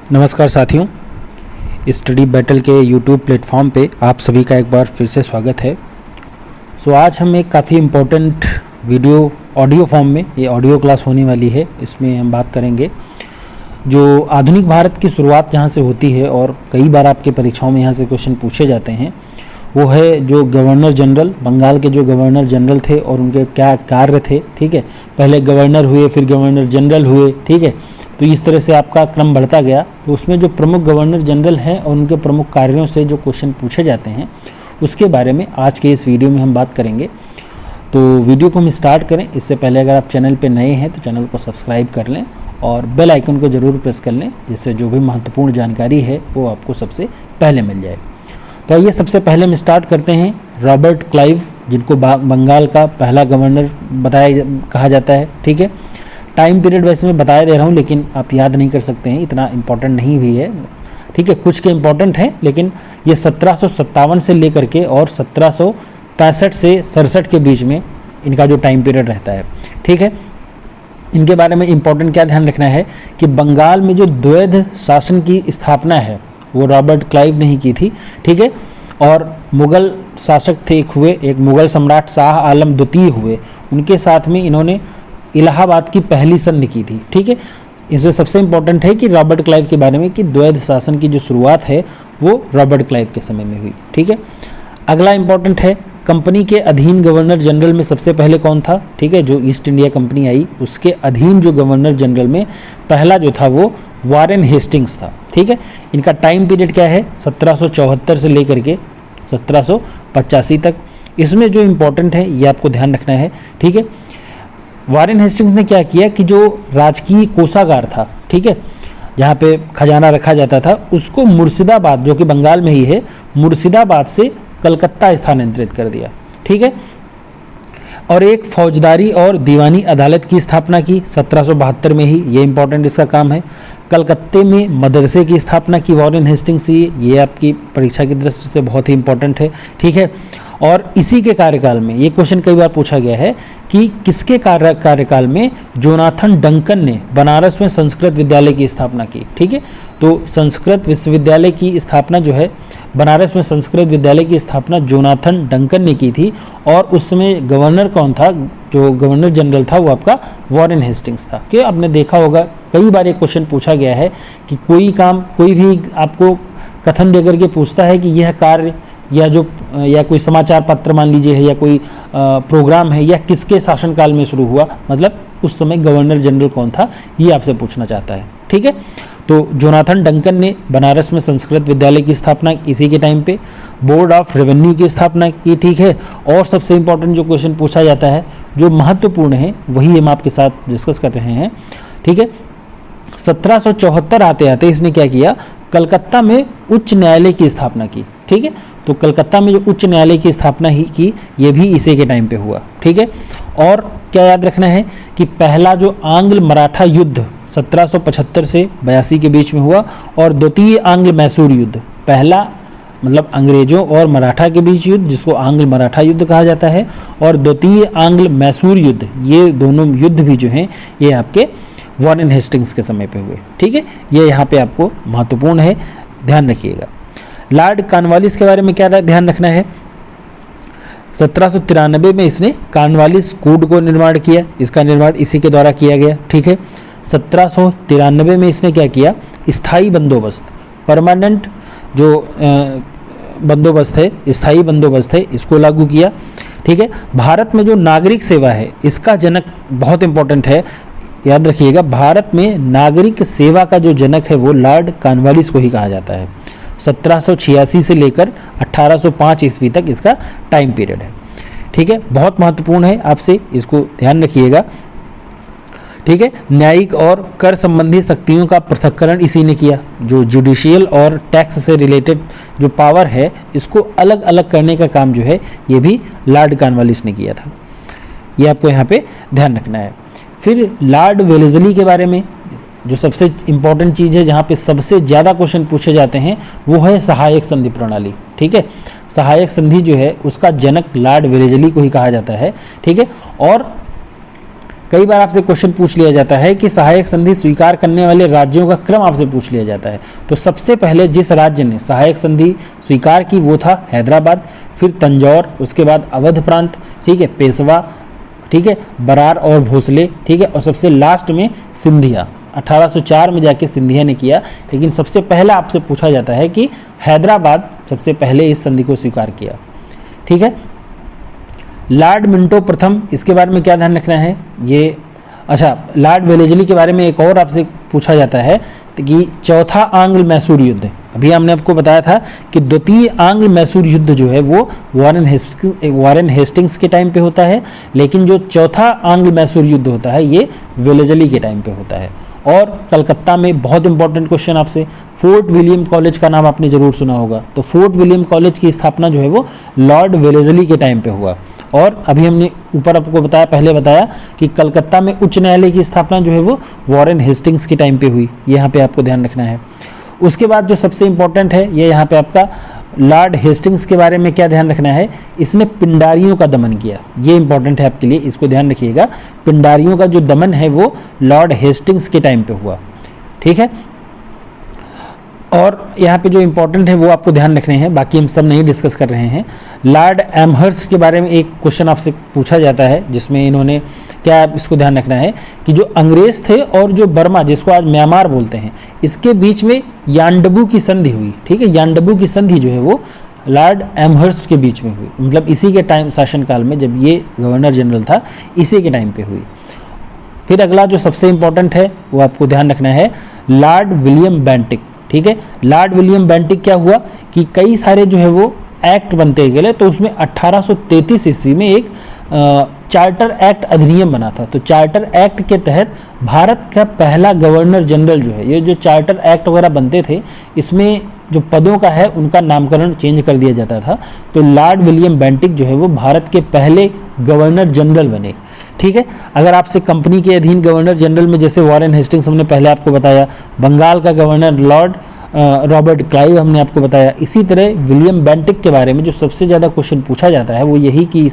नमस्कार साथियों, study battle के यूट्यूब प्लेटफॉर्म पे आप सभी का एक बार फिर से स्वागत है। आज हम एक काफ़ी इम्पोर्टेंट वीडियो ऑडियो फॉर्म में ये ऑडियो क्लास होने वाली है। इसमें हम बात करेंगे जो आधुनिक भारत की शुरुआत जहाँ से होती है और कई बार आपके परीक्षाओं में यहाँ से क्वेश्चन पूछे जाते हैं, वो है जो गवर्नर जनरल, बंगाल के जो गवर्नर जनरल थे और उनके क्या कार्य थे। ठीक है, पहले गवर्नर हुए, फिर गवर्नर जनरल हुए। ठीक है, तो इस तरह से आपका क्रम बढ़ता गया। तो उसमें जो प्रमुख गवर्नर जनरल हैं और उनके प्रमुख कार्यों से जो क्वेश्चन पूछे जाते हैं उसके बारे में आज के इस वीडियो में हम बात करेंगे। तो वीडियो को हम स्टार्ट करें इससे पहले अगर आप चैनल पे नए हैं तो चैनल को सब्सक्राइब कर लें और बेल आइकन को ज़रूर प्रेस कर लें, जिससे जो भी महत्वपूर्ण जानकारी है वो आपको सबसे पहले मिल जाए। तो आइए सबसे पहले हम स्टार्ट करते हैं रॉबर्ट क्लाइव, जिनको बंगाल का पहला गवर्नर कहा जाता है। ठीक है, टाइम पीरियड वैसे मैं बताया दे रहा हूँ, लेकिन आप याद नहीं कर सकते हैं, इतना इम्पोर्टेंट नहीं भी है। ठीक है, कुछ के इम्पोर्टेंट हैं, लेकिन ये 1757 से लेकर के और 1765 से 67 के बीच में इनका जो टाइम पीरियड रहता है। ठीक है, इनके बारे में इम्पोर्टेंट क्या ध्यान रखना है कि बंगाल में जो द्वैध शासन की स्थापना है वो रॉबर्ट क्लाइव ने ही की थी। ठीक है, और मुग़ल शासक थे एक मुग़ल सम्राट शाह आलम द्वितीय हुए, उनके साथ में इन्होंने इलाहाबाद की पहली संधि की थी। ठीक है, इसमें सबसे इम्पोर्टेंट है कि रॉबर्ट क्लाइव के बारे में कि द्वैध शासन की जो शुरुआत है वो रॉबर्ट क्लाइव के समय में हुई। ठीक है, अगला इम्पोर्टेंट है कंपनी के अधीन गवर्नर जनरल में सबसे पहले कौन था। ठीक है, जो ईस्ट इंडिया कंपनी आई उसके अधीन जो गवर्नर जनरल में पहला जो था वो वारेन हेस्टिंग्स था। ठीक है, इनका टाइम पीरियड क्या है 1774 से लेकर के 1785 तक। इसमें जो इम्पोर्टेंट है ये आपको ध्यान रखना है। ठीक है, वारेन हेस्टिंग्स ने क्या किया कि जो राजकीय कोषागार था, ठीक है, जहाँ पे खजाना रखा जाता था, उसको मुर्शिदाबाद, जो कि बंगाल में ही है, मुर्शिदाबाद से कलकत्ता स्थानांतरित कर दिया। ठीक है, और एक फौजदारी और दीवानी अदालत की स्थापना की 1772 में ही, ये इंपॉर्टेंट इसका काम है। कलकत्ते में मदरसे की स्थापना की वारेन हेस्टिंग्स, ये आपकी परीक्षा की दृष्टि से बहुत ही इंपॉर्टेंट है। ठीक है, और इसी के कार्यकाल में ये क्वेश्चन कई बार पूछा गया है कि किसके कार्यकाल में जोनाथन डंकन ने बनारस में संस्कृत विद्यालय की स्थापना की। ठीक है, तो संस्कृत विश्वविद्यालय की स्थापना जो है, बनारस में संस्कृत विद्यालय की स्थापना जोनाथन डंकन ने की थी। और उस समय गवर्नर कौन था, जो गवर्नर जनरल था वो आपका वारेन हेस्टिंग्स था। कि आपने देखा होगा कई बार एक क्वेश्चन पूछा गया है कि कोई भी आपको कथन देकर के पूछता है कि यह कार्य या कोई समाचार पत्र मान लीजिए है या कोई प्रोग्राम है या किसके शासनकाल में शुरू हुआ, मतलब उस समय गवर्नर जनरल कौन था, ये आपसे पूछना चाहता है। ठीक है, तो जोनाथन डंकन ने बनारस में संस्कृत विद्यालय की स्थापना इसी के टाइम पे, बोर्ड ऑफ रेवेन्यू की स्थापना की। ठीक है, और सबसे इंपॉर्टेंट जो क्वेश्चन पूछा जाता है जो महत्वपूर्ण है वही हम आपके साथ डिस्कस कर रहे हैं। ठीक है, 1774 आते आते इसने क्या किया, कलकत्ता में उच्च न्यायालय की स्थापना की। ठीक है, तो कलकत्ता में जो उच्च न्यायालय की स्थापना ही की, ये भी इसी के टाइम पे हुआ। ठीक है, और क्या याद रखना है कि पहला जो आंग्ल मराठा युद्ध 1775 से 82 के बीच में हुआ, और द्वितीय आंग्ल मैसूर युद्ध, पहला मतलब अंग्रेजों और मराठा के बीच युद्ध जिसको आंग्ल मराठा युद्ध कहा जाता है, और द्वितीय आंग्ल मैसूर युद्ध, ये दोनों युद्ध भी जो हैं ये आपके वारेन हेस्टिंग्स के समय पे हुए। ठीक है, ये यहाँ पे आपको महत्वपूर्ण है, ध्यान रखिएगा। लॉर्ड कॉर्नवालिस के बारे में क्या ध्यान रखना है, 1793 में इसने कॉर्नवालिस कोड को निर्माण किया, इसका निर्माण इसी के द्वारा किया गया। ठीक है, 1793 में इसने क्या किया, स्थायी बंदोबस्त, परमानेंट जो बंदोबस्त है, स्थायी बंदोबस्त है, इसको लागू किया। ठीक है, भारत में जो नागरिक सेवा है इसका जनक बहुत इंपॉर्टेंट है, याद रखिएगा, भारत में नागरिक सेवा का जो जनक है वो लॉर्ड कॉर्नवालिस को ही कहा जाता है। 1786 से लेकर 1805 ईस्वी तक इसका टाइम पीरियड है। ठीक है, बहुत महत्वपूर्ण है, आपसे इसको ध्यान रखिएगा। ठीक है, न्यायिक और कर संबंधी शक्तियों का पृथक्करण इसी ने किया, जो जुडिशियल और टैक्स से रिलेटेड जो पावर है इसको अलग अलग करने का काम जो है ये भी लॉर्ड कॉर्नवालिस ने किया था, ये आपको यहाँ पे ध्यान रखना है। फिर लॉर्ड वेलेस्ली के बारे में जो सबसे इम्पॉर्टेंट चीज़ है, जहाँ पे सबसे ज़्यादा क्वेश्चन पूछे जाते हैं वो है सहायक संधि प्रणाली। ठीक है, सहायक संधि जो है उसका जनक लॉर्ड वेलेस्ली को ही कहा जाता है। ठीक है, और कई बार आपसे क्वेश्चन पूछ लिया जाता है कि सहायक संधि स्वीकार करने वाले राज्यों का क्रम आपसे पूछ लिया जाता है। तो सबसे पहले जिस राज्य ने सहायक संधि स्वीकार की वो था हैदराबाद, फिर तंजौर, उसके बाद अवध प्रांत, ठीक है, पेशवा, ठीक है, बरार और भोसले, ठीक है, और सबसे लास्ट में सिंधिया। 1804 में जाके सिंधिया ने किया, लेकिन सबसे पहला आपसे पूछा जाता है कि हैदराबाद सबसे पहले इस संधि को स्वीकार किया, ठीक है। लॉर्ड मिंटो प्रथम, इसके बारे में क्या ध्यान रखना है, ये अच्छा, लॉर्ड वेलेस्ली के बारे में एक और आपसे पूछा जाता है कि चौथा आंग्ल मैसूर युद्ध, अभी हमने आपको बताया था कि द्वितीय आंग्ल मैसूर युद्ध जो है वो वॉरेन हेस्टिंग्स के टाइम पे होता है, लेकिन जो चौथा आंग्ल मैसूर युद्ध होता है ये वेलेस्ली के टाइम पे होता है। और कलकत्ता में बहुत इंपॉर्टेंट क्वेश्चन आपसे, फोर्ट विलियम कॉलेज का नाम आपने जरूर सुना होगा। तो फोर्ट विलियम कॉलेज की स्थापना जो है वो लॉर्ड वेलेस्ली के टाइम पे हुआ। और अभी हमने ऊपर आपको बताया, पहले बताया कि कलकत्ता में उच्च न्यायालय की स्थापना जो है वो वॉरेन हेस्टिंग्स के टाइम पे हुई, यहाँ पे आपको ध्यान रखना है। उसके बाद जो सबसे इंपॉर्टेंट है ये यहाँ पे आपका लॉर्ड हेस्टिंग्स के बारे में क्या ध्यान रखना है, इसने पिंडारियों का दमन किया, ये इंपॉर्टेंट है आपके लिए, इसको ध्यान रखिएगा। पिंडारियों का जो दमन है वो लॉर्ड हेस्टिंग्स के टाइम पे हुआ, ठीक है। और यहाँ पे जो इंपॉर्टेंट है वो आपको ध्यान रखने हैं, बाकी हम सब नहीं डिस्कस कर रहे हैं। लॉर्ड एमहर्स्ट के बारे में एक क्वेश्चन आपसे पूछा जाता है, जिसमें इन्होंने क्या, इसको ध्यान रखना है कि जो अंग्रेज थे और जो बर्मा, जिसको आज म्यांमार बोलते हैं, इसके बीच में यानडबू की संधि हुई, ठीक है। यानडबू की संधि जो है वो लॉर्ड एमहर्स्ट के बीच में हुई, मतलब इसी के टाइम शासनकाल में, जब ये गवर्नर जनरल था, इसी के टाइम पे हुई। फिर अगला जो सबसे इंपॉर्टेंट है वो आपको ध्यान रखना है, लॉर्ड विलियम बेंटिक, ठीक है। लॉर्ड विलियम बेंटिक क्या हुआ कि कई सारे जो है वो एक्ट बनते गए, तो उसमें 1833 ईस्वी में एक चार्टर एक्ट अधिनियम बना था। तो चार्टर एक्ट के तहत भारत का पहला गवर्नर जनरल जो है, ये जो चार्टर एक्ट वगैरह बनते थे, इसमें जो पदों का है उनका नामकरण चेंज कर दिया जाता था। तो लॉर्ड विलियम बेंटिक जो है वो भारत के पहले गवर्नर जनरल बने, ठीक है। अगर आपसे कंपनी के अधीन गवर्नर जनरल में जैसे वॉरेन हेस्टिंग्स हमने पहले आपको बताया, बंगाल का गवर्नर लॉर्ड रॉबर्ट क्लाइव हमने आपको बताया, इसी तरह विलियम बेंटिक के बारे में जो सबसे ज़्यादा क्वेश्चन पूछा जाता है वो यही कि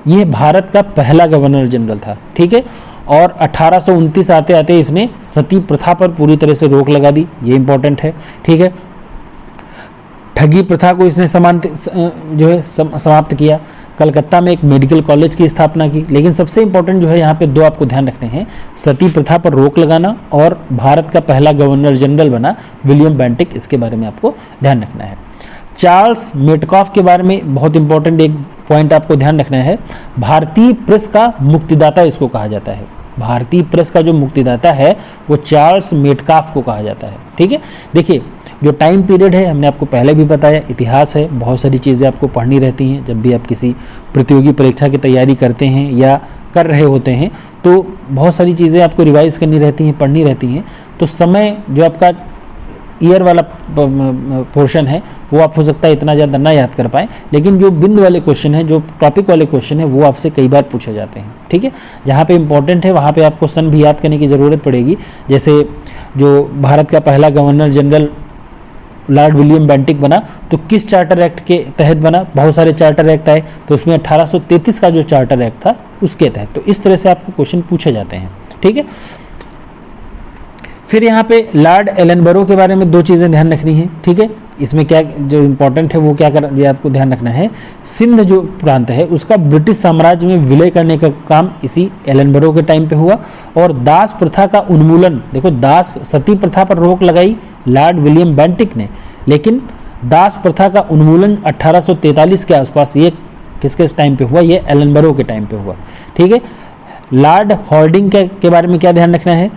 ये भारत का पहला गवर्नर जनरल था, ठीक है। और 1829 आते आते इसने सती प्रथा पर पूरी तरह से रोक लगा दी, ये इंपॉर्टेंट है, ठीक है। ठगी प्रथा को इसने समाप्त किया। कलकत्ता में एक मेडिकल कॉलेज की स्थापना की। लेकिन सबसे इंपॉर्टेंट जो है यहाँ पे दो आपको ध्यान रखने हैं, सती प्रथा पर रोक लगाना और भारत का पहला गवर्नर जनरल बना विलियम बेंटिक, इसके बारे में आपको ध्यान रखना है। चार्ल्स मेटकॉफ के बारे में बहुत इंपॉर्टेंट एक पॉइंट आपको ध्यान रखना है, भारतीय प्रेस का मुक्तिदाता इसको कहा जाता है। भारतीय प्रेस का जो मुक्तिदाता है वो चार्ल्स मेटकॉफ को कहा जाता है, ठीक है। देखिए जो टाइम पीरियड है हमने आपको पहले भी बताया, इतिहास है, बहुत सारी चीज़ें आपको पढ़नी रहती हैं जब भी आप किसी प्रतियोगी परीक्षा की तैयारी करते हैं या कर रहे होते हैं, तो बहुत सारी चीज़ें आपको रिवाइज करनी रहती हैं, पढ़नी रहती हैं। तो समय जो आपका ईयर वाला पोर्शन है वो आप हो सकता है इतना ज़्यादा ना याद कर पाएँ, लेकिन जो बिंदु वाले क्वेश्चन है, जो टॉपिक वाले क्वेश्चन है, वो आपसे कई बार पूछे जाते हैं, ठीक है। जहाँ पे इंपॉर्टेंट है वहाँ पे आपको सन भी याद करने की ज़रूरत पड़ेगी। जैसे जो भारत का पहला governor general Lord William Bentinck बना तो किस चार्टर एक्ट के तहत बना, बहुत सारे चार्टर एक्ट आए, तो उसमें 1833 का जो चार्टर एक्ट था उसके तहत। तो इस तरह से आपको क्वेश्चन पूछे जाते हैं, ठीक है। फिर यहाँ पे लॉर्ड एलनबरो के बारे में दो चीज़ें ध्यान रखनी है, ठीक है। इसमें क्या जो इंपॉर्टेंट है वो क्या कर, ये आपको ध्यान रखना है, सिंध जो प्रांत है उसका ब्रिटिश साम्राज्य में विलय करने का काम इसी एलनबरो के टाइम पे हुआ। और दास प्रथा का उन्मूलन, देखो दास सती प्रथा पर रोक लगाई लॉर्ड विलियम बेंटिक ने, लेकिन दास प्रथा का उन्मूलन 1843 के आसपास, ये किसके टाइम पे हुआ, ये एलनबरो के टाइम पे हुआ, ठीक है। लॉर्ड हॉर्डिंग के बारे में क्या ध्यान रखना है,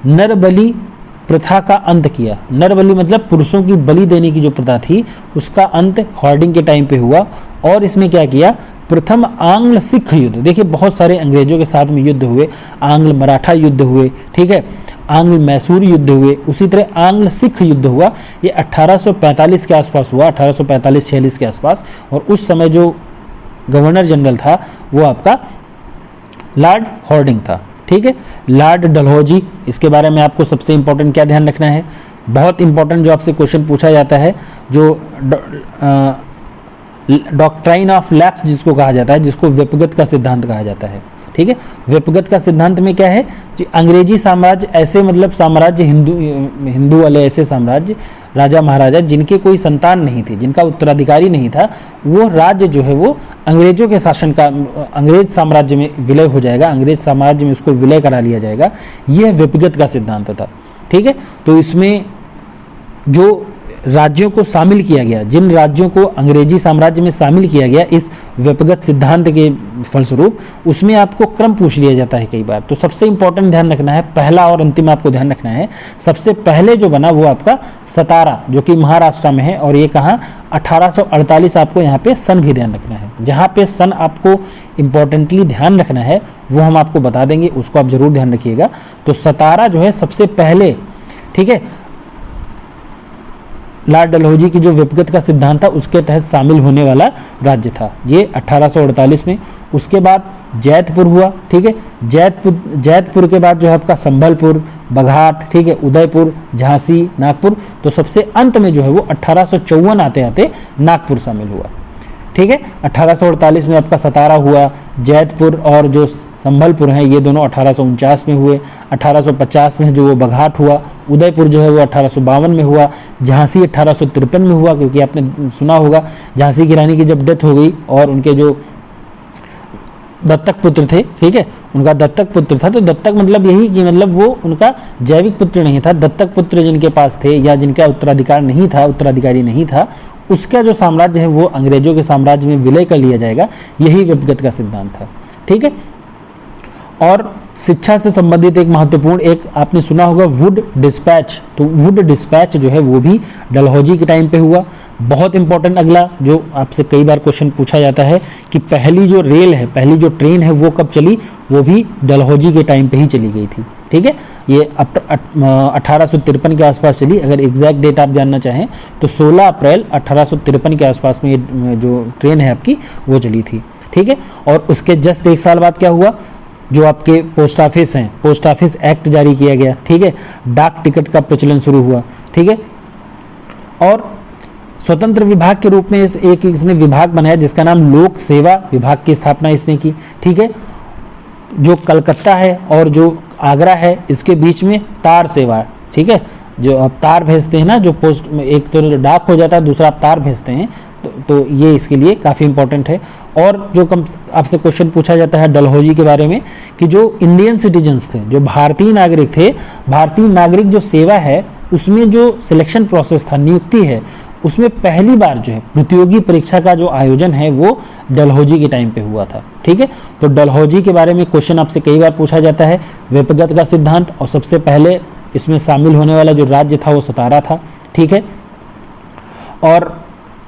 नरबली प्रथा का अंत किया। नरबली मतलब पुरुषों की बलि देने की जो प्रथा थी उसका अंत हॉर्डिंग के टाइम पे हुआ। और इसने क्या किया, प्रथम आंग्ल सिख युद्ध, देखिए बहुत सारे अंग्रेजों के साथ में युद्ध हुए, आंग्ल मराठा युद्ध हुए, ठीक है, आंग्ल मैसूर युद्ध हुए, उसी तरह आंग्ल सिख युद्ध हुआ, ये 1845 के आसपास हुआ, 1845-46 के आसपास। और उस समय जो गवर्नर जनरल था वो आपका लॉर्ड हॉर्डिंग था, ठीक है। लॉर्ड डलहौजी, इसके बारे में आपको सबसे इंपॉर्टेंट क्या ध्यान रखना है, बहुत इंपॉर्टेंट जो आपसे क्वेश्चन पूछा जाता है, जो डॉक्ट्राइन ऑफ लैप्स जिसको कहा जाता है, जिसको व्यक्तिगत का सिद्धांत कहा जाता है, ठीक है। व्यक्तिगत का सिद्धांत में क्या है कि अंग्रेजी साम्राज्य ऐसे मतलब साम्राज्य, हिंदू वाले ऐसे साम्राज्य, राजा महाराजा जिनके कोई संतान नहीं थी, जिनका उत्तराधिकारी नहीं था, वो राज्य जो है वो अंग्रेजों के शासन का, अंग्रेज साम्राज्य में विलय हो जाएगा, अंग्रेज साम्राज्य में उसको विलय करा लिया जाएगा। यह व्यक्तिगत का सिद्धांत था, ठीक है। तो इसमें जो राज्यों को शामिल किया गया, जिन राज्यों को अंग्रेजी साम्राज्य में शामिल किया गया इस व्यक्तिगत सिद्धांत के फलस्वरूप, उसमें आपको क्रम पूछ लिया जाता है कई बार। तो सबसे इंपॉर्टेंट ध्यान रखना है, पहला और अंतिम आपको ध्यान रखना है। सबसे पहले जो बना वो आपका सतारा, जो कि महाराष्ट्र में है, और ये कहाँ 1848। आपको यहाँ पे सन भी ध्यान रखना है। जहाँ पे सन आपको इंपॉर्टेंटली ध्यान रखना है वो हम आपको बता देंगे, उसको आप जरूर ध्यान रखिएगा। तो सतारा जो है सबसे पहले, ठीक है, लॉर्ड डलहौजी की जो व्यक्तिगत का सिद्धांत था उसके तहत शामिल होने वाला राज्य था ये 1848 में। उसके बाद जैतपुर हुआ, ठीक है। जैतपुर के बाद जो है आपका संबलपुर, बघाट, ठीक है, उदयपुर, झांसी, नागपुर। तो सबसे अंत में जो है वो 1854 आते आते नागपुर शामिल हुआ, ठीक है। 1848 में आपका सतारा हुआ, जैतपुर और जो संबलपुर हैं ये दोनों 1849 में हुए। 1850 में जो वो बघाट हुआ, उदयपुर जो है वो 1852 में हुआ, झांसी 1853 में हुआ, क्योंकि आपने सुना होगा झांसी की रानी की जब डेथ हो गई और उनके जो दत्तक पुत्र थे, ठीक है, उनका दत्तक पुत्र था। तो दत्तक मतलब यही कि मतलब वो उनका जैविक पुत्र नहीं था, दत्तक पुत्र जिनके पास थे या जिनका उत्तराधिकारी नहीं था, उसका जो साम्राज्य है वो अंग्रेजों के साम्राज्य में विलय कर लिया जाएगा। यही व्यक्तिगत का सिद्धांत था, ठीक है। और शिक्षा से संबंधित एक महत्वपूर्ण, एक आपने सुना होगा वुड डिस्पैच। तो वुड डिस्पैच जो है वो भी डलहौजी के टाइम पे हुआ। बहुत इंपॉर्टेंट अगला जो आपसे कई बार क्वेश्चन पूछा जाता है कि पहली जो रेल है, पहली जो ट्रेन है वो कब चली, वो भी डलहौजी के टाइम पे ही चली गई थी, ठीक है। ये 1853 के आसपास चली। अगर एग्जैक्ट डेट आप जानना चाहें तो 16 अप्रैल 1853 के आसपास में ये जो ट्रेन है आपकी वो चली थी, ठीक है। और उसके जस्ट एक साल बाद क्या हुआ, जो आपके पोस्ट ऑफिस हैं, पोस्ट ऑफिस एक्ट जारी किया गया, ठीक है। डाक टिकट का प्रचलन शुरू हुआ, ठीक है। और स्वतंत्र विभाग के रूप में इसने विभाग बनाया जिसका नाम लोक सेवा विभाग की स्थापना इसने की, ठीक है। जो कलकत्ता है और जो आगरा है इसके बीच में तार सेवा, ठीक है, जो आप तार भेजते हैं ना, जो पोस्ट में एक तो डाक हो जाता है, दूसरा आप तार भेजते हैं, तो ये इसके लिए काफ़ी इंपॉर्टेंट है। और जो आपसे क्वेश्चन पूछा जाता है डलहौजी के बारे में कि जो इंडियन सिटीजन्स थे, जो भारतीय नागरिक थे, भारतीय नागरिक जो सेवा है उसमें जो सिलेक्शन प्रोसेस था, नियुक्ति है, उसमें पहली बार जो है प्रतियोगी परीक्षा का जो आयोजन है वो डलहौजी के टाइम पे हुआ था, ठीक है। तो डलहौजी के बारे में क्वेश्चन आपसे कई बार पूछा जाता है। व्यक्तिगत का सिद्धांत, और सबसे पहले इसमें शामिल होने वाला जो राज्य था वो सतारा था, ठीक है। और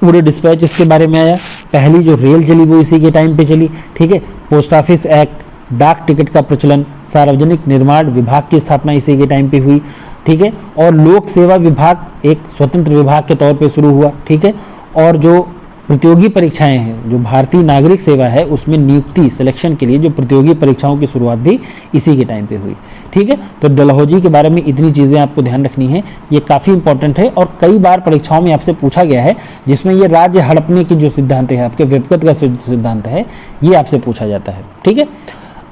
पूरे डिस्पैच इसके बारे में आया, पहली जो रेल चली वो इसी के टाइम पे चली, ठीक है। पोस्ट ऑफिस एक्ट, डाक टिकट का प्रचलन, सार्वजनिक निर्माण विभाग की स्थापना इसी के टाइम पे हुई, ठीक है। और लोक सेवा विभाग एक स्वतंत्र विभाग के तौर पे शुरू हुआ, ठीक है। और जो प्रतियोगी परीक्षाएं हैं, जो भारतीय नागरिक सेवा है उसमें नियुक्ति सिलेक्शन के लिए जो प्रतियोगी परीक्षाओं की शुरुआत भी इसी के टाइम पे हुई, ठीक है। तो डलहौजी के बारे में इतनी चीज़ें आपको ध्यान रखनी है, ये काफ़ी इंपॉर्टेंट है और कई बार परीक्षाओं में आपसे पूछा गया है, जिसमें ये राज्य हड़पने की जो सिद्धांत है, आपके व्यक्तिगत का सिद्धांत है, ये आपसे पूछा जाता है, ठीक है।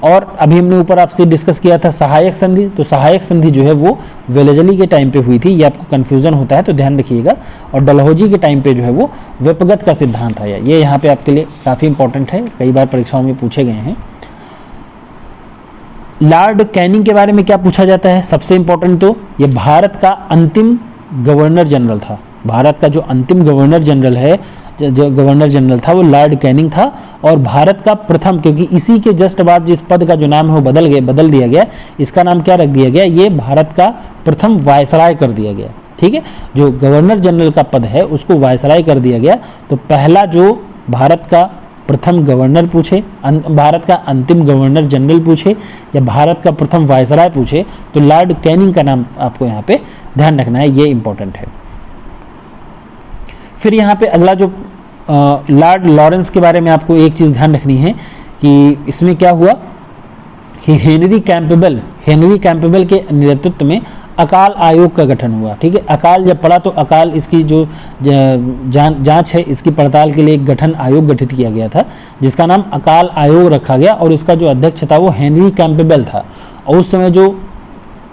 और अभी हमने ऊपर आपसे डिस्कस किया था सहायक संधि। तो सहायक संधि जो है वो वेलेजली के टाइम पे हुई थी, ये आपको कन्फ्यूजन होता है तो ध्यान रखिएगा। और डलहौजी के टाइम पे जो है वो व्यक्तिगत का सिद्धांत आया, ये यहाँ पे आपके लिए काफ़ी इंपॉर्टेंट है, कई बार परीक्षाओं में पूछे गए हैं। लॉर्ड कैनिंग के बारे में क्या पूछा जाता है, सबसे इंपॉर्टेंट तो ये भारत का अंतिम गवर्नर जनरल था। भारत का जो अंतिम गवर्नर जनरल है, जो गवर्नर जनरल था वो लॉर्ड कैनिंग था। और भारत का प्रथम, क्योंकि इसी के जस्ट बाद जिस पद का जो नाम है वो बदल दिया गया, इसका नाम क्या रख दिया गया, ये भारत का प्रथम वायसराय कर दिया गया, ठीक है। जो गवर्नर जनरल का पद है उसको वायसराय कर दिया गया। तो पहला जो भारत का प्रथम गवर्नर पूछे, भारत का अंतिम गवर्नर जनरल पूछे या भारत का प्रथम वायसराय पूछे, तो लॉर्ड कैनिंग का नाम आपको यहाँ पे ध्यान रखना है, ये इंपॉर्टेंट है। फिर यहाँ पे अगला जो लॉर्ड लॉरेंस के बारे में आपको एक चीज़ ध्यान रखनी है कि इसमें क्या हुआ कि हेनरी कैंपबेल के नेतृत्व में अकाल आयोग का गठन हुआ। ठीक है, अकाल जब पड़ा तो अकाल इसकी जो जांच है इसकी पड़ताल के लिए एक गठन आयोग गठित किया गया था जिसका नाम अकाल आयोग रखा गया और इसका जो अध्यक्ष था वो हेनरी कैंपबेल था और उस समय जो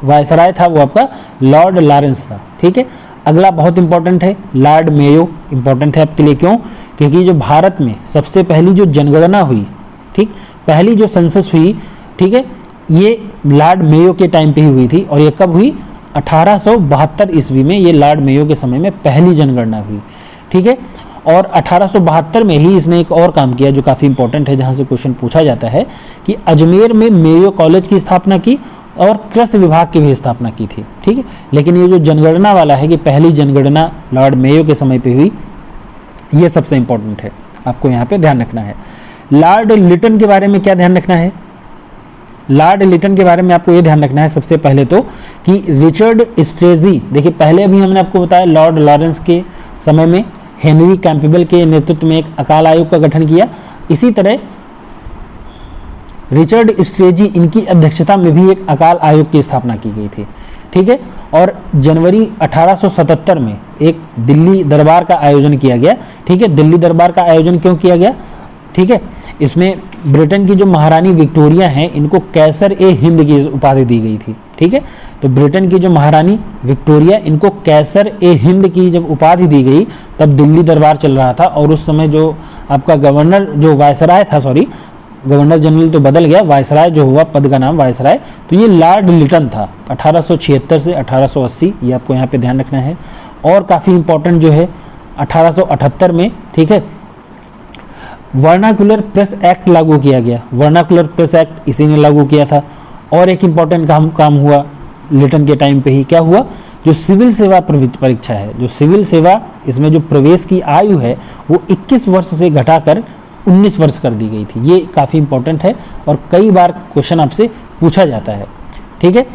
वायसराय था वो आपका लॉर्ड लॉरेंस था। ठीक है, अगला बहुत इंपॉर्टेंट है लॉर्ड मेयो। इंपॉर्टेंट है आपके लिए क्यों? क्योंकि जो भारत में सबसे पहली जो जनगणना हुई, ठीक, पहली जो सेंसस हुई, ठीक है, ये लॉर्ड मेयो के टाइम पे ही हुई थी और ये कब हुई? 1872 ईस्वी में ये लॉर्ड मेयो के समय में पहली जनगणना हुई। ठीक है, और 1872 में ही इसने एक और काम किया जो काफ़ी इंपॉर्टेंट है, जहाँ से क्वेश्चन पूछा जाता है कि अजमेर में मेयो कॉलेज की स्थापना की और कृषि विभाग की भी स्थापना की थी। ठीक है, लेकिन ये जो जनगणना वाला है कि पहली जनगणना लॉर्ड मेयो के समय पे हुई, ये सबसे इंपॉर्टेंट है, आपको यहाँ पे ध्यान रखना है। लॉर्ड लिटन के बारे में क्या ध्यान रखना है? लॉर्ड लिटन के बारे में आपको ये ध्यान रखना है सबसे पहले तो कि रिचर्ड स्ट्रेजी, देखिए पहले अभी हमने आपको बताया लॉर्ड लॉरेंस के समय में हेनरी कैंपबेल के नेतृत्व में एक अकाल आयोग का गठन किया, इसी तरह रिचर्ड स्ट्रेजी इनकी अध्यक्षता में भी एक अकाल आयोग की स्थापना की गई थी। ठीक है, और जनवरी 1877 में एक दिल्ली दरबार का आयोजन किया गया। ठीक है, दिल्ली दरबार का आयोजन क्यों किया गया? ठीक है, इसमें ब्रिटेन की जो महारानी विक्टोरिया हैं इनको कैसर ए हिंद की उपाधि दी गई थी। ठीक है, तो ब्रिटेन की जो महारानी विक्टोरिया इनको कैसर ए हिंद की जब उपाधि दी गई तब दिल्ली दरबार चल रहा था और उस समय जो आपका गवर्नर जो वायसराय था, सॉरी गवर्नर जनरल तो बदल गया, वायसराय जो हुआ पद का नाम वायसराय, तो ये लॉर्ड लिटन था 1876 से 1880, ये आपको यहाँ पे ध्यान रखना है। और काफ़ी इंपॉर्टेंट जो है 1878 में, ठीक है, वर्नाकुलर प्रेस एक्ट लागू किया गया। वर्नाकुलर प्रेस एक्ट इसी ने लागू किया था। और एक इंपॉर्टेंट काम हुआ लिटन के टाइम पे ही, क्या हुआ? जो सिविल सेवा परीक्षा है, जो सिविल सेवा, इसमें जो प्रवेश की आयु है वो 21 वर्ष से घटाकर 19 वर्ष कर दी गई थी। ये काफ़ी इंपॉर्टेंट है और कई बार क्वेश्चन आपसे पूछा जाता है। ठीक है,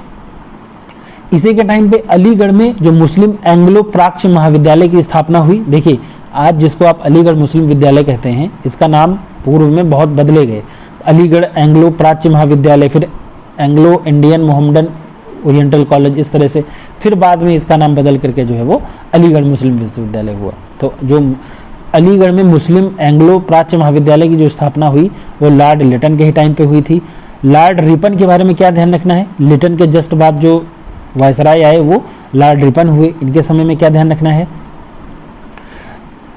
इसी के टाइम पे अलीगढ़ में जो मुस्लिम एंग्लो प्राच्य महाविद्यालय की स्थापना हुई। देखिए आज जिसको आप अलीगढ़ मुस्लिम विद्यालय कहते हैं, इसका नाम पूर्व में बहुत बदले गए, अलीगढ़ एंग्लो प्राच्य महाविद्यालय, फिर Anglo Indian Mohammedan oriental college, इस तरह से फिर बाद में इसका नाम बदल करके जो है वो अलीगढ़ मुस्लिम विश्वविद्यालय हुआ। तो जो अलीगढ़ में मुस्लिम एंग्लो प्राच्य महाविद्यालय की जो स्थापना हुई वो लॉर्ड लिटन के ही टाइम पे हुई थी। लॉर्ड रिपन के बारे में क्या ध्यान रखना है? लिटन के जस्ट बाद जो वायसराय आए वो लॉर्ड रिपन हुए, इनके समय में क्या ध्यान रखना है?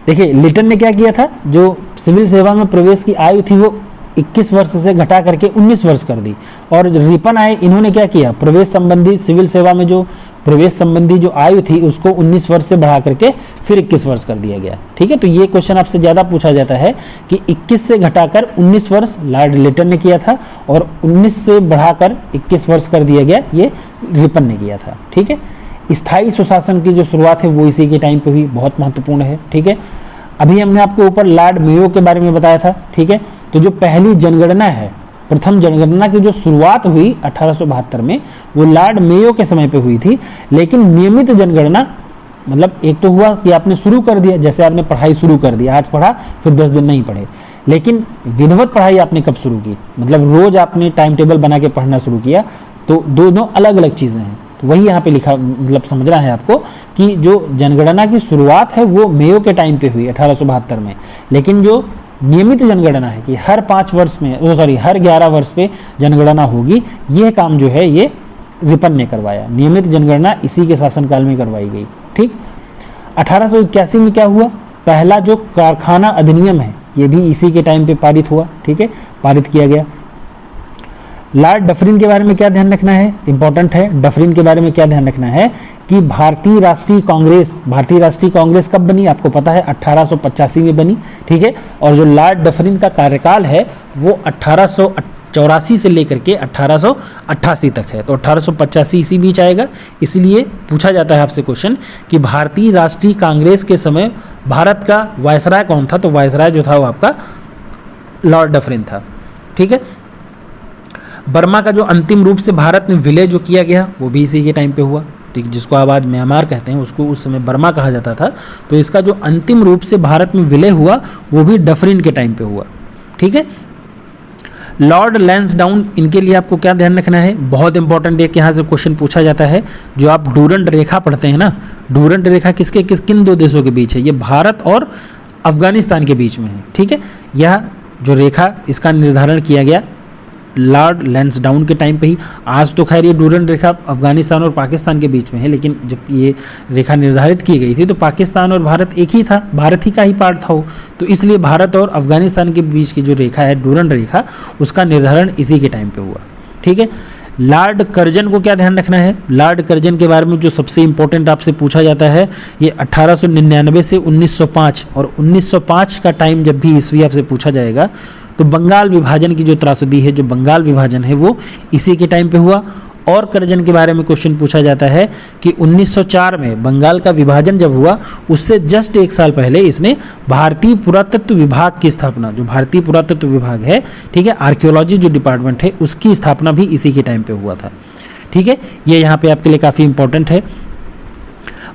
देखिए लिटन ने क्या किया था, जो सिविल सेवा में प्रवेश की आयु थी वो 21 वर्ष से घटा करके 19 वर्ष कर दी। और रिपन आए, इन्होंने क्या किया, प्रवेश संबंधी सिविल सेवा में जो प्रवेश संबंधी जो आयु थी उसको 19 वर्ष से बढ़ा करके फिर 21 वर्ष कर दिया गया। ठीक है, तो ये क्वेश्चन आपसे ज़्यादा पूछा जाता है कि 21 से घटाकर 19 वर्ष लॉर्ड लिटन ने किया था और 19 से बढ़ाकर 21 वर्ष कर दिया गया, ये रिपन ने किया था। ठीक है, स्थायी सुशासन की जो शुरुआत है वो इसी के टाइम पे हुई, बहुत महत्वपूर्ण है। ठीक है, अभी हमने आपके ऊपर लॉर्ड मेयो के बारे में बताया था। ठीक है, तो जो पहली जनगणना है, प्रथम जनगणना की जो शुरुआत हुई 1872 में वो लॉर्ड मेयो के समय पे हुई थी। लेकिन नियमित जनगणना मतलब एक तो हुआ कि आपने शुरू कर दिया, जैसे आपने पढ़ाई शुरू कर दी, आज पढ़ा फिर 10 दिन नहीं पढ़े, लेकिन विधिवत पढ़ाई आपने कब शुरू की, मतलब रोज आपने टाइम टेबल बना के पढ़ना शुरू किया, तो दोनों अलग अलग चीज़ें हैं। तो वही यहाँ पे लिखा, मतलब समझना है आपको कि जो जनगणना की शुरुआत है वो मेयो के टाइम पे हुई 1872 में, लेकिन जो नियमित जनगणना है कि हर 5 वर्ष में, सॉरी हर 11 वर्ष पे जनगणना होगी, यह काम जो है ये रिपन ने करवाया। नियमित जनगणना इसी के शासनकाल में करवाई गई। ठीक, 1881 में क्या हुआ, पहला जो कारखाना अधिनियम है ये भी इसी के टाइम पे पारित हुआ। ठीक है, पारित किया गया। लॉर्ड डफरिन के बारे में क्या ध्यान रखना है, इंपॉर्टेंट है। डफरिन के बारे में क्या ध्यान रखना है कि भारतीय राष्ट्रीय कांग्रेस कब बनी, आपको पता है 1885 में बनी। ठीक है, और जो लॉर्ड डफरिन का कार्यकाल है वो 1884 से लेकर के 1888 तक है, तो 1885 इसी बीच आएगा। इसलिए पूछा जाता है आपसे क्वेश्चन कि भारतीय राष्ट्रीय कांग्रेस के समय भारत का वायसराय कौन था, तो वायसराय जो था वो आपका लॉर्ड डफरिन था। ठीक है, बर्मा का जो अंतिम रूप से भारत में विलय जो किया गया वो भी इसी के टाइम पे हुआ। ठीक, जिसको आप आज म्यांमार कहते हैं उसको उस समय बर्मा कहा जाता था, तो इसका जो अंतिम रूप से भारत में विलय हुआ वो भी डफरिन के टाइम पे हुआ। ठीक है, लॉर्ड लैंसडाउन, इनके लिए आपको क्या ध्यान रखना है, बहुत इंपॉर्टेंट है कि यहाँ से क्वेश्चन पूछा जाता है। जो आप डूरंड रेखा पढ़ते हैं ना, डूरंड रेखा किन दो देशों के बीच है, ये भारत और अफगानिस्तान के बीच में है, ठीक है। यह जो रेखा, इसका निर्धारण किया गया लॉर्ड लैंसडाउन के टाइम पे ही। आज तो खैर ये डूरंड रेखा अफगानिस्तान और पाकिस्तान के बीच में है, लेकिन जब ये रेखा निर्धारित की गई थी तो पाकिस्तान और भारत एक ही था, भारत ही का ही पार्ट था वो, तो इसलिए भारत और अफगानिस्तान के बीच की जो रेखा है डूरंड रेखा, उसका निर्धारण इसी के टाइम पे हुआ, ठीक है। लॉर्ड कर्जन को क्या ध्यान रखना है, लॉर्ड कर्जन के बारे में जो सबसे इंपॉर्टेंट आपसे पूछा जाता है, ये 1899 से 1905, और 1905 का टाइम जब भी ईस्वी आपसे पूछा जाएगा तो बंगाल विभाजन की जो त्रासदी है, जो बंगाल विभाजन है, वो इसी के टाइम पे हुआ। और कर्जन के बारे में क्वेश्चन पूछा जाता है कि 1904 में बंगाल का विभाजन जब हुआ, उससे जस्ट एक साल पहले इसने भारतीय पुरातत्व विभाग की स्थापना, जो भारतीय पुरातत्व विभाग है, ठीक है, आर्कियोलॉजी जो डिपार्टमेंट है, उसकी स्थापना भी इसी के टाइम पे हुआ था, ठीक है। ये यहाँ पे आपके लिए काफ़ी इंपॉर्टेंट है।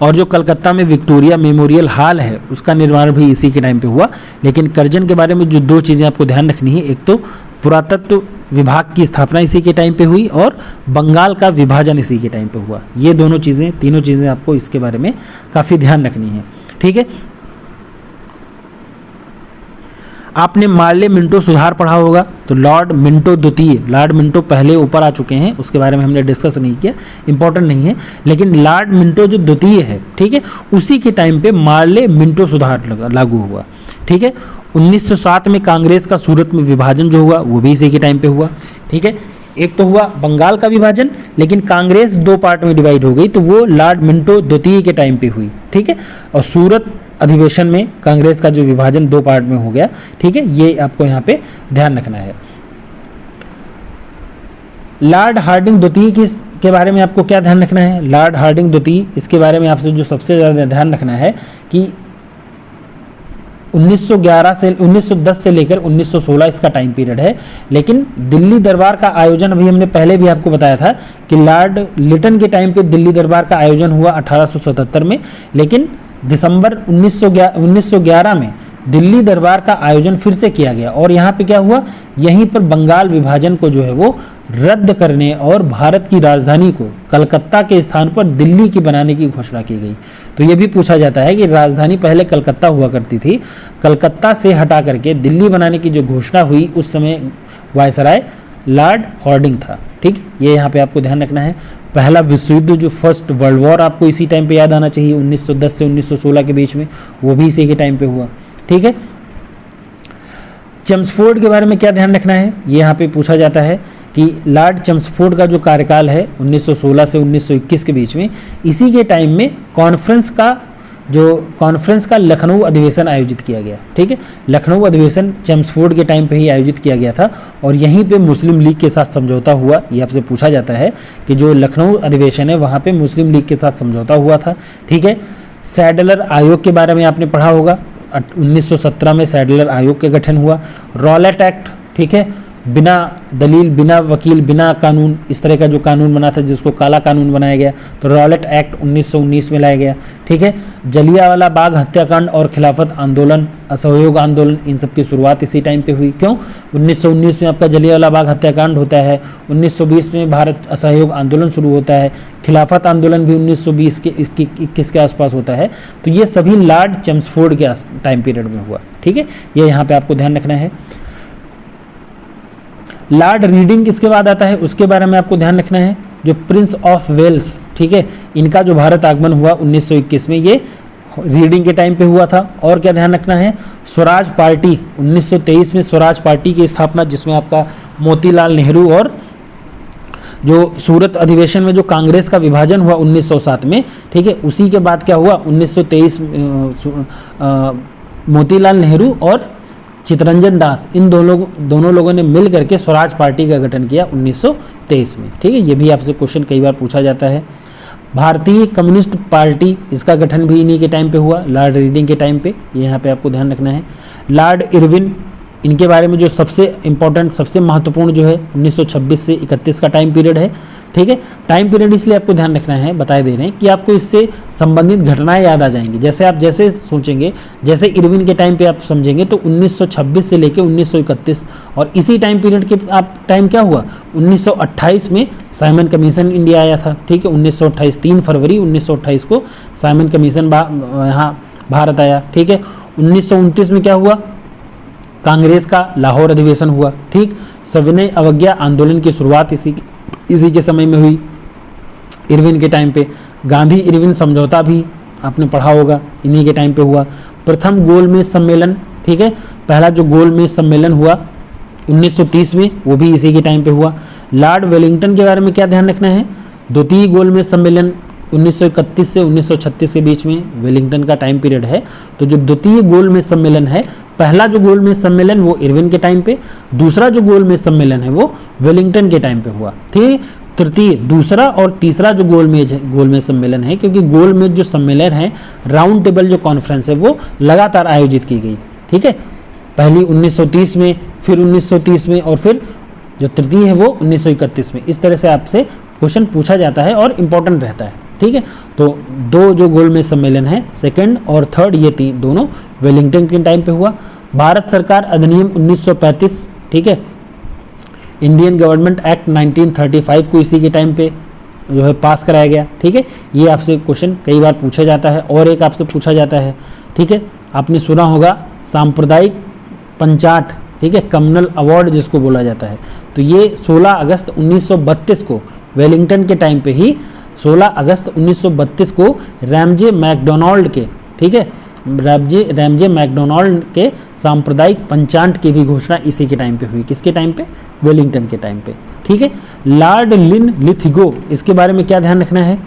और जो कलकत्ता में विक्टोरिया मेमोरियल हॉल है, उसका निर्माण भी इसी के टाइम पे हुआ। लेकिन कर्जन के बारे में जो दो चीज़ें आपको ध्यान रखनी है, एक तो पुरातत्व विभाग की स्थापना इसी के टाइम पे हुई और बंगाल का विभाजन इसी के टाइम पे हुआ। ये दोनों चीज़ें, तीनों चीज़ें आपको इसके बारे में काफ़ी ध्यान रखनी है, ठीक है। आपने मार्ले मिंटो सुधार पढ़ा होगा, तो लॉर्ड मिंटो द्वितीय, लॉर्ड मिंटो पहले ऊपर आ चुके हैं, उसके बारे में हमने डिस्कस नहीं किया, इंपॉर्टेंट नहीं है, लेकिन लॉर्ड मिंटो जो द्वितीय है, ठीक है, उसी के टाइम पे मार्ले मिंटो सुधार लागू हुआ, ठीक है। 1907 में कांग्रेस का सूरत में विभाजन जो हुआ, वो भी इसी के टाइम पे हुआ, ठीक है। एक तो हुआ बंगाल का विभाजन, लेकिन कांग्रेस दो पार्ट में डिवाइड हो गई, तो वो लॉर्ड मिंटो द्वितीय के टाइम पे हुई, ठीक है। और सूरत अधिवेशन में कांग्रेस का जो विभाजन दो पार्ट में हो गया, ठीक है, ये आपको यहाँ पे ध्यान रखना है। लॉर्ड हार्डिंग द्वितीय के बारे में आपको क्या ध्यान रखना है, लॉर्ड हार्डिंग द्वितीय, इसके बारे में आपसे जो सबसे ज़्यादा ध्यान रखना है कि 1910 से लेकर 1916 इसका टाइम पीरियड है। लेकिन दिल्ली दरबार का आयोजन, अभी हमने पहले भी आपको बताया था कि लॉर्ड लिटन के टाइम पे दिल्ली दरबार का आयोजन हुआ 1877 में, लेकिन दिसंबर 1911 में दिल्ली दरबार का आयोजन फिर से किया गया। और यहाँ पे क्या हुआ, यहीं पर बंगाल विभाजन को जो है वो रद्द करने और भारत की राजधानी को कलकत्ता के स्थान पर दिल्ली की बनाने की घोषणा की गई। तो ये भी पूछा जाता है कि राजधानी पहले कलकत्ता हुआ करती थी, कलकत्ता से हटा करके दिल्ली बनाने की जो घोषणा हुई, उस समय वायसराय लॉर्ड हार्डिंग था, ठीक, ये यहाँ पे आपको ध्यान रखना है। पहला विश्व युद्ध, जो फर्स्ट वर्ल्ड वॉर, आपको इसी टाइम पे याद आना चाहिए, 1910 से 1916 के बीच में, वो भी इसी के टाइम पे हुआ, ठीक है। चेम्सफोर्ड के बारे में क्या ध्यान रखना है, ये यहाँ पे पूछा जाता है कि लॉर्ड चेम्सफोर्ड का जो कार्यकाल है 1916 से 1921 के बीच में, इसी के टाइम में कॉन्फ्रेंस का लखनऊ अधिवेशन आयोजित किया गया, ठीक है। लखनऊ अधिवेशन चेम्सफोर्ड के टाइम पे ही आयोजित किया गया था और यहीं पे मुस्लिम लीग के साथ समझौता हुआ। ये आपसे पूछा जाता है कि जो लखनऊ अधिवेशन है वहाँ पे मुस्लिम लीग के साथ समझौता हुआ था, ठीक है। सैडलर आयोग के बारे में आपने पढ़ा होगा, 1917 में सैडलर आयोग का गठन हुआ। रॉलेट एक्ट, ठीक है, बिना दलील, बिना वकील, बिना कानून, इस तरह का जो कानून बना था, जिसको काला कानून बनाया गया, तो रॉलेट एक्ट 1919 में लाया गया, ठीक है। जलियांवाला बाग हत्याकांड और खिलाफत आंदोलन, असहयोग आंदोलन, इन सब की शुरुआत इसी टाइम पे हुई। क्यों, 1919 में आपका जलियांवाला बाग हत्याकांड होता है, 1920 में भारत असहयोग आंदोलन शुरू होता है, खिलाफत आंदोलन भी 1920 के 21 के आसपास होता है। तो ये सभी लॉर्ड चेम्सफोर्ड के टाइम पीरियड में हुआ, ठीक है, ये यहाँ पे आपको ध्यान रखना है। लॉर्ड रीडिंग किसके बाद आता है, उसके बारे में आपको ध्यान रखना है, जो प्रिंस ऑफ वेल्स, ठीक है, इनका जो भारत आगमन हुआ 1921 में, ये रीडिंग के टाइम पे हुआ था। और क्या ध्यान रखना है, स्वराज पार्टी, 1923 में स्वराज पार्टी की स्थापना, जिसमें आपका मोतीलाल नेहरू, और जो सूरत अधिवेशन में जो कांग्रेस का विभाजन हुआ 1907 में, ठीक है, उसी के बाद क्या हुआ, 1923 मोतीलाल नेहरू और चितरंजन दास, इन दोनों लोगों ने मिल करके स्वराज पार्टी का गठन किया 1923 में, ठीक है। ये भी आपसे क्वेश्चन कई बार पूछा जाता है। भारतीय कम्युनिस्ट पार्टी, इसका गठन भी इन्हीं के टाइम पे हुआ, लॉर्ड रीडिंग के टाइम पे, ये यहाँ पे आपको ध्यान रखना है। लॉर्ड इरविन, इनके बारे में जो सबसे इम्पोर्टेंट, सबसे महत्वपूर्ण जो है 1926 से 31 का टाइम पीरियड है, ठीक है। टाइम पीरियड इसलिए आपको ध्यान रखना है, बताए दे रहे हैं कि आपको इससे संबंधित घटनाएं याद आ जाएंगी। जैसे आप जैसे सोचेंगे, जैसे इरविन के टाइम पे आप समझेंगे तो 1926 से लेकर 1931, और इसी टाइम पीरियड के आप टाइम क्या हुआ, 1928 में साइमन कमीशन इंडिया आया था, ठीक है। 1928 3 फरवरी 1928 को साइमन कमीशन यहाँ भारत आया, ठीक है। 1929 में क्या हुआ, कांग्रेस का लाहौर अधिवेशन हुआ, ठीक। सविनय अवज्ञा आंदोलन की शुरुआत इसी के समय में हुई, इरविन के टाइम पे। गांधी इरविन समझौता भी आपने पढ़ा होगा, इन्हीं के टाइम पे हुआ। प्रथम गोलमेज सम्मेलन, ठीक है, पहला जो गोलमेज सम्मेलन हुआ 1930 में, वो भी इसी के टाइम पे हुआ। लॉर्ड वेलिंगटन के बारे में क्या ध्यान रखना है, द्वितीय गोलमेज सम्मेलन 1931 से 1936 के बीच में वेलिंगटन का टाइम पीरियड है। तो जो द्वितीय गोलमेज सम्मेलन है, पहला जो गोलमेज सम्मेलन वो इरविन के टाइम पे, दूसरा जो गोलमेज सम्मेलन है वो वेलिंगटन के टाइम पे हुआ, ठीक। तृतीय, दूसरा और तीसरा जो गोलमेज सम्मेलन है, क्योंकि गोलमेज जो सम्मेलन है, राउंड टेबल जो कॉन्फ्रेंस है, वो लगातार आयोजित की गई, ठीक है। पहली 1930 में, फिर 1930 में, और फिर जो तृतीय है वो 1931 में। इस तरह से आपसे क्वेश्चन पूछा जाता है और इम्पोर्टेंट रहता है, ठीक है। तो दो जो गोलमेज सम्मेलन है, सेकंड और थर्ड, ये दोनों वेलिंगटन के टाइम पे हुआ। भारत सरकार अधिनियम 1935, ठीक है। इंडियन गवर्नमेंट एक्ट 1935 को इसी के टाइम पे जो है पास कराया गया, ठीक है। ये आपसे क्वेश्चन कई बार पूछा जाता है। और एक आपसे पूछा जाता है, ठीक है, आपने सुना होगा सांप्रदायिक पंचाट, ठीक है, कम्युनल अवार्ड जिसको बोला जाता है। तो ये 16 अगस्त 1932 को वेलिंगटन के टाइम पे ही 16 अगस्त 1932 को रैमजे मैकडोनाल्ड के, ठीक है, रैमजे मैकडोनाल्ड के सांप्रदायिक पंचाट की भी घोषणा इसी के टाइम पे हुई। किसके टाइम पे, वेलिंगटन के टाइम पे, ठीक है। लॉर्ड लिन लिथिगो, इसके बारे में क्या ध्यान रखना है,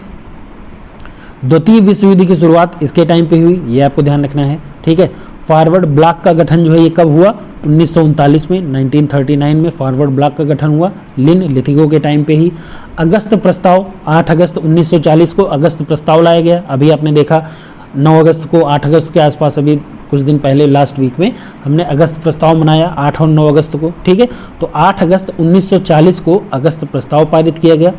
द्वितीय विश्व युद्ध की शुरुआत इसके टाइम पे हुई, ये आपको ध्यान रखना है, ठीक है। फॉरवर्ड ब्लॉक का गठन जो है ये कब हुआ, 1939 में, 1939 में फॉरवर्ड ब्लॉक का गठन हुआ, लिन लिथिगो के टाइम पे ही। अगस्त प्रस्ताव, 8 अगस्त 1940 को अगस्त प्रस्ताव लाया गया। अभी आपने देखा 9 अगस्त को, 8 अगस्त के आसपास, अभी कुछ दिन पहले लास्ट वीक में हमने अगस्त प्रस्ताव मनाया, 8 और 9 अगस्त को, ठीक है। तो 8 अगस्त 1940 को अगस्त प्रस्ताव पारित किया गया।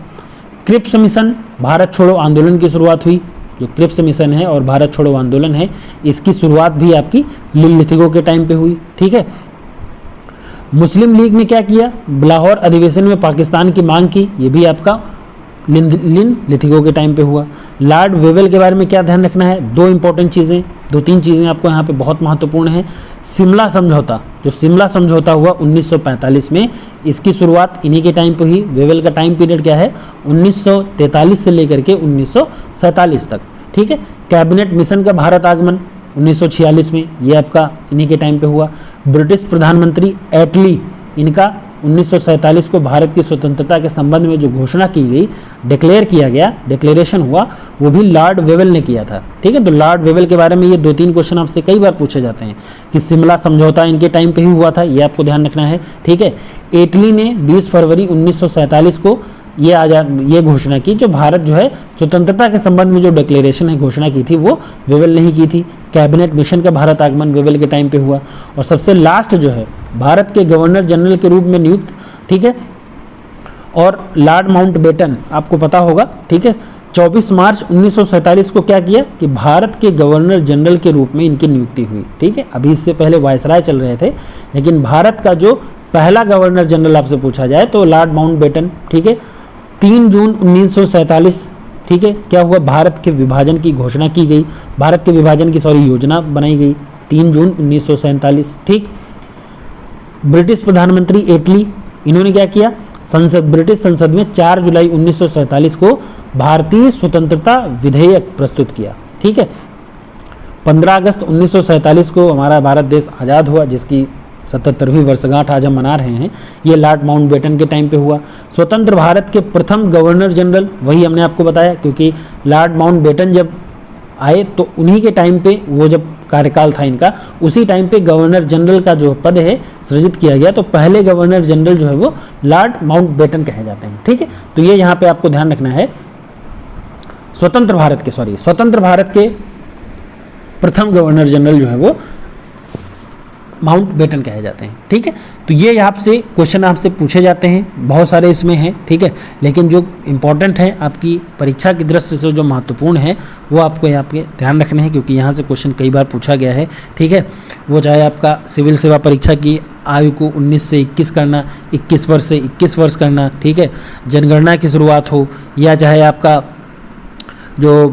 क्रिप्स मिशन, भारत छोड़ो आंदोलन की शुरुआत हुई। जो क्रिप्स मिशन है और भारत छोड़ो आंदोलन है, इसकी शुरुआत भी आपकी लिन लिथिगो के टाइम पे हुई, ठीक है। मुस्लिम लीग ने क्या किया, लाहौर अधिवेशन में पाकिस्तान की मांग की, ये भी आपका लिन लिथिगो के टाइम पे हुआ। लॉर्ड वेवेल के बारे में क्या ध्यान रखना है, दो इंपॉर्टेंट चीज़ें, 2-3 चीज़ें आपको यहाँ पे बहुत महत्वपूर्ण है। शिमला समझौता, जो शिमला समझौता हुआ 1945 में, इसकी शुरुआत इन्हीं के टाइम पे हुई। वेवेल का टाइम पीरियड क्या है, 1943 से लेकर के 1947 तक, ठीक है। कैबिनेट मिशन का भारत आगमन 1946 में, ये आपका इन्हीं के टाइम पे हुआ। ब्रिटिश प्रधानमंत्री एटली, इनका 1947 को भारत की स्वतंत्रता के संबंध में जो घोषणा की गई, डिक्लेयर किया गया, डिक्लेरेशन हुआ, वो भी लॉर्ड वेवेल ने किया था, ठीक है। तो लॉर्ड वेवेल के बारे में ये 2-3 क्वेश्चन आपसे कई बार पूछे जाते हैं कि शिमला समझौता इनके टाइम पे ही हुआ था, ये आपको ध्यान रखना है, ठीक है। एटली ने 20 फरवरी 1947 को ये घोषणा की, जो भारत जो है स्वतंत्रता के संबंध में जो डिक्लेरेशन है, घोषणा की थी, वो वेवेल ने ही की थी। कैबिनेट मिशन का भारत आगमन वेवेल के टाइम पे हुआ। और सबसे लास्ट जो है भारत के गवर्नर जनरल के रूप में नियुक्त, ठीक है, और लॉर्ड माउंटबेटन, आपको पता होगा, ठीक है, 24 मार्च 1947 को क्या किया कि भारत के गवर्नर जनरल के रूप में इनकी नियुक्ति हुई, ठीक है। अभी इससे पहले वायसराय चल रहे थे, लेकिन भारत का जो पहला गवर्नर जनरल आपसे पूछा जाए तो लॉर्ड माउंटबेटन, ठीक है। 3 जून 1947, ठीक है, क्या हुआ, भारत के विभाजन की घोषणा की गई, भारत के विभाजन की योजना बनाई गई 3 जून 1947, ठीक। ब्रिटिश प्रधानमंत्री एटली, इन्होंने क्या किया, ब्रिटिश संसद में 4 जुलाई 1947 को भारतीय स्वतंत्रता विधेयक प्रस्तुत किया, ठीक है। 15 अगस्त 1947 को हमारा भारत देश आज़ाद हुआ, जिसकी 77वीं वर्षगांठ आज हम मना रहे हैं, ये लॉर्ड माउंटबेटन के टाइम पे हुआ। स्वतंत्र भारत के प्रथम गवर्नर जनरल, वही हमने आपको बताया, क्योंकि लॉर्ड माउंटबेटन जब आए तो उन्हीं के टाइम पे, वो जब कार्यकाल था इनका, उसी टाइम पे गवर्नर जनरल का जो पद है सृजित किया गया। तो पहले गवर्नर जनरल जो है वो लॉर्ड माउंटबेटन कहे जाते हैं, ठीक है। तो ये यहाँ पे आपको ध्यान रखना है, स्वतंत्र भारत के प्रथम गवर्नर जनरल जो है वो माउंट बेटन कहे जाते हैं। ठीक है, तो ये आपसे क्वेश्चन आपसे पूछे जाते हैं, बहुत सारे इसमें हैं। ठीक है, लेकिन जो इम्पोर्टेंट है आपकी परीक्षा की दृष्टि से जो महत्वपूर्ण है वो आपको यहाँ पे ध्यान रखने हैं, क्योंकि यहाँ से क्वेश्चन कई बार पूछा गया है। ठीक है, वो चाहे आपका सिविल सेवा परीक्षा की आयु को 19 से 21 करना, 21 वर्ष से 21 वर्ष करना, ठीक है, जनगणना की शुरुआत हो, या चाहे आपका जो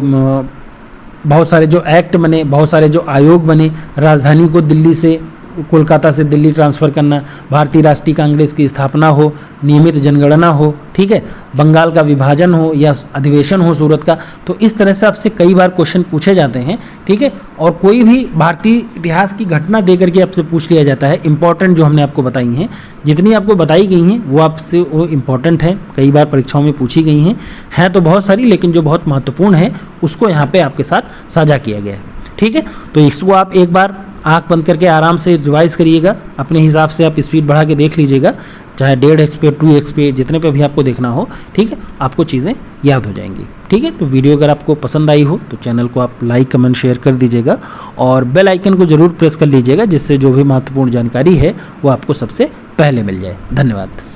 बहुत सारे जो एक्ट बने, बहुत सारे जो आयोग बने, राजधानी को दिल्ली से कोलकाता से दिल्ली ट्रांसफ़र करना, भारतीय राष्ट्रीय कांग्रेस की स्थापना हो, नियमित जनगणना हो, ठीक है, बंगाल का विभाजन हो या अधिवेशन हो सूरत का। तो इस तरह से आपसे कई बार क्वेश्चन पूछे जाते हैं। ठीक है, और कोई भी भारतीय इतिहास की घटना दे करके आपसे पूछ लिया जाता है। इंपॉर्टेंट जो हमने आपको बताई हैं, जितनी आपको बताई गई हैं वो आपसे वो इम्पॉर्टेंट है, कई बार परीक्षाओं में पूछी गई हैं तो बहुत सारी, लेकिन जो बहुत महत्वपूर्ण है उसको यहाँ पे आपके साथ साझा किया गया है। ठीक है, तो इसको आप एक बार आँख बंद करके आराम से रिवाइज़ करिएगा, अपने हिसाब से आप स्पीड बढ़ा के देख लीजिएगा, चाहे 1.5x पे 2x पे जितने पे भी आपको देखना हो। ठीक है, आपको चीज़ें याद हो जाएंगी। ठीक है, तो वीडियो अगर आपको पसंद आई हो तो चैनल को आप लाइक कमेंट शेयर कर दीजिएगा और बेल आइकन को ज़रूर प्रेस कर लीजिएगा, जिससे जो भी महत्वपूर्ण जानकारी है वो आपको सबसे पहले मिल जाए। धन्यवाद।